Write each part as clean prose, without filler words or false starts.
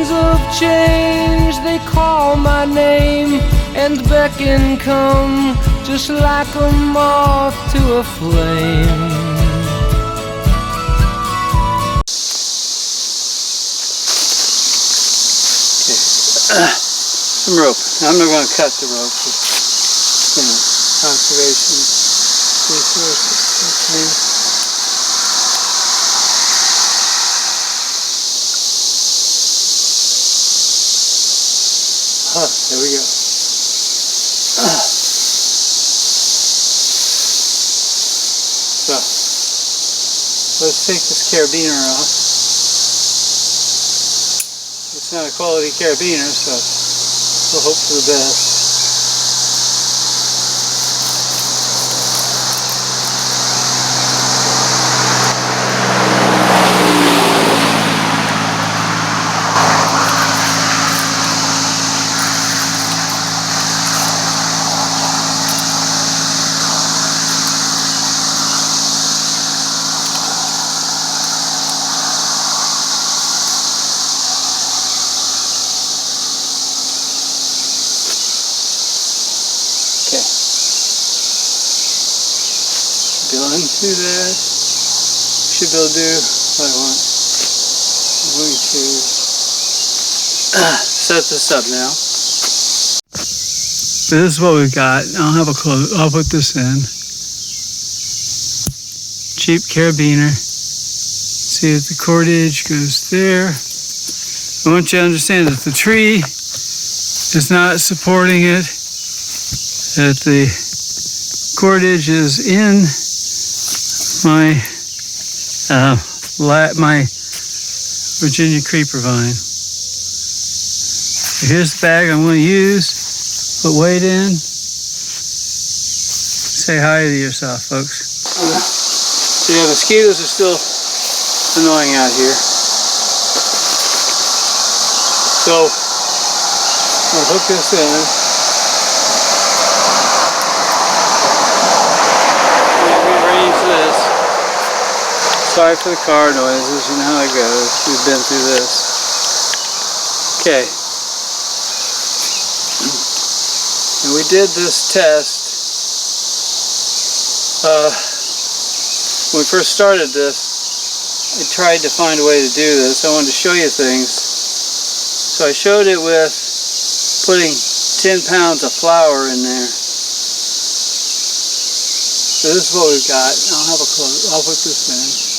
winds of change, they call my name and beckon, come, just like a moth to a flame. Some rope. Now, I'm not going to cut the rope. It's, conservation resource. Okay. There we go. So, let's take this carabiner off. It's not a quality carabiner, so we'll hope for the best. Going through that, should be able to do what I want. I'm going to set this up now. So this is what we've got. I'll have a close. I'll put this in. Cheap carabiner. See that the cordage goes there. I want you to understand that the tree is not supporting it. That the cordage is in my Virginia creeper vine. So here's the bag I'm going to use. Put weight in. Say hi to yourself, folks. So yeah, mosquitoes are still annoying out here. So I'll hook this in. Sorry for the car noises, you know how it goes. We've been through this. Okay. And we did this test. When we first started this, I tried to find a way to do this. I wanted to show you things. So I showed it with putting 10 pounds of flour in there. So this is what we've got. I'll have a close. I'll put this in.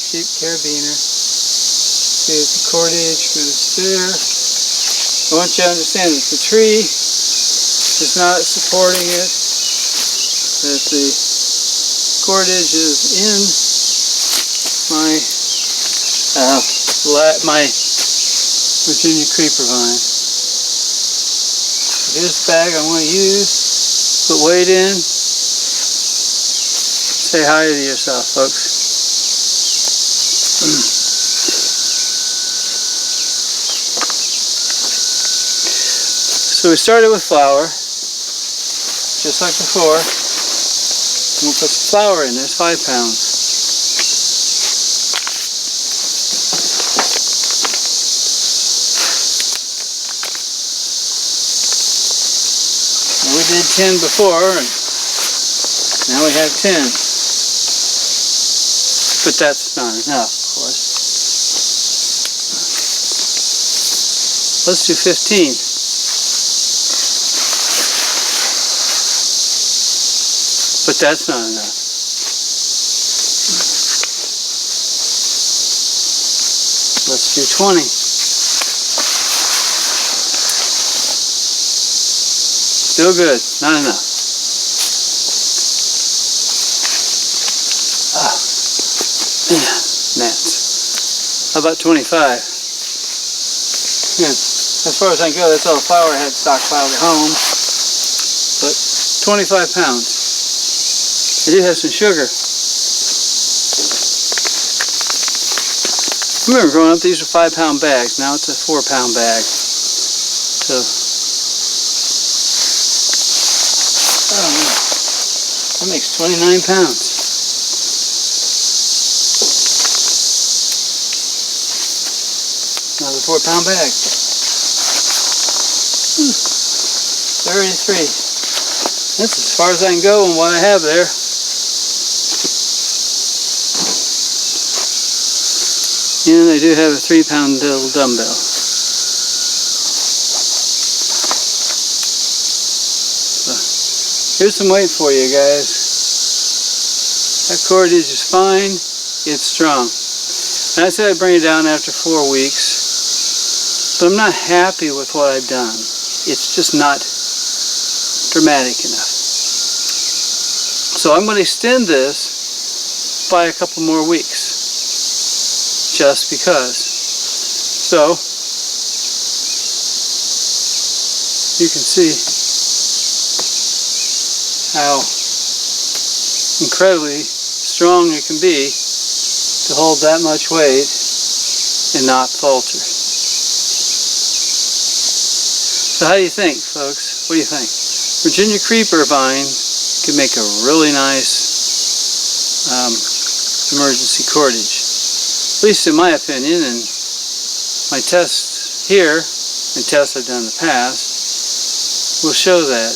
Cheap carabiner. See that the cordage goes there. I want you to understand that the tree is not supporting it. That the cordage is in my Virginia creeper vine. So here's the bag I'm going to use. Put weight in. Say hi to yourself, folks. So we started with flour, just like before. And we'll put some flour in. There's 5 pounds. And we did 10 before, and now we have 10. But that's not enough, of course. Let's do 15. But that's not enough. Let's do 20. Still good, not enough. Gnats. How about 25? Yeah, as far as I can go, that's all the flour I had stockpiled at home. But 25 pounds. I do have some sugar. Remember, growing up, these were 5-pound bags. Now it's a 4-pound bag. So, oh man, that makes 29 pounds. 4-pound bag. 33. That's as far as I can go on what I have there. And I do have a 3-pound little dumbbell. So, here's some weight for you guys. That cordage is fine. It's strong. And I said I'd bring it down after 4 weeks. But I'm not happy with what I've done. It's just not dramatic enough. So I'm going to extend this by a couple more weeks, just because. So you can see how incredibly strong it can be to hold that much weight and not falter. So how do you think, folks? What do you think? Virginia creeper vine could make a really nice emergency cordage. At least in my opinion, and my tests here, and tests I've done in the past, will show that.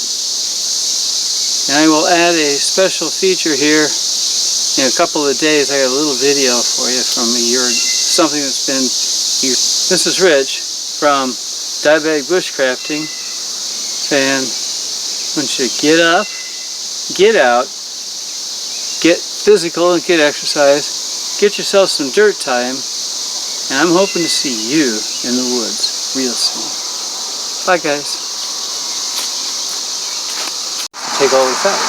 And I will add a special feature here in a couple of days. I got a little video for you from a year, something that's been used. This is Rich from Diabetic Bushcrafting saying, once you get up, get out, get physical and get exercise, get yourself some dirt time, and I'm hoping to see you in the woods real soon. Bye guys. Take all this out.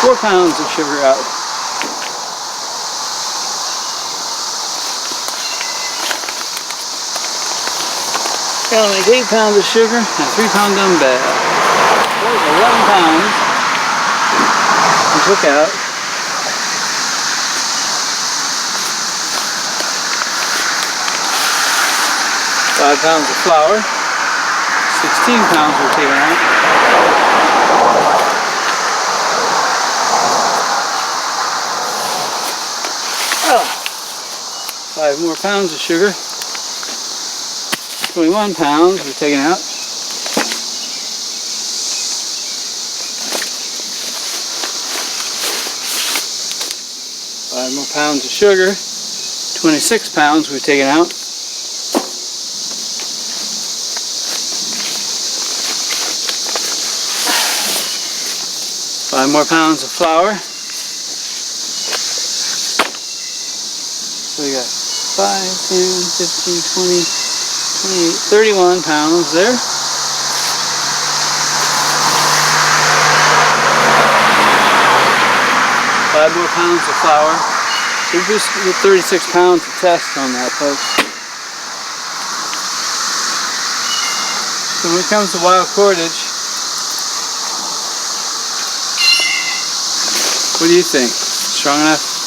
4 pounds of sugar out. That'll make 8 pounds of sugar and a 3-pound dumbbell. There's 11 pounds we took out. 5 pounds of flour. 16 pounds we're taking out. Oh, 5 more pounds of sugar. 21 pounds we're taking out. Five more pounds of sugar. 26 pounds we've taken out. Five more pounds of flour. So we got 5, 10, 15, 20, 28, 31 pounds there. Five more pounds of flour. We'll just get 36 pounds to test on that, folks. So when it comes to wild cordage, what do you think? Strong enough?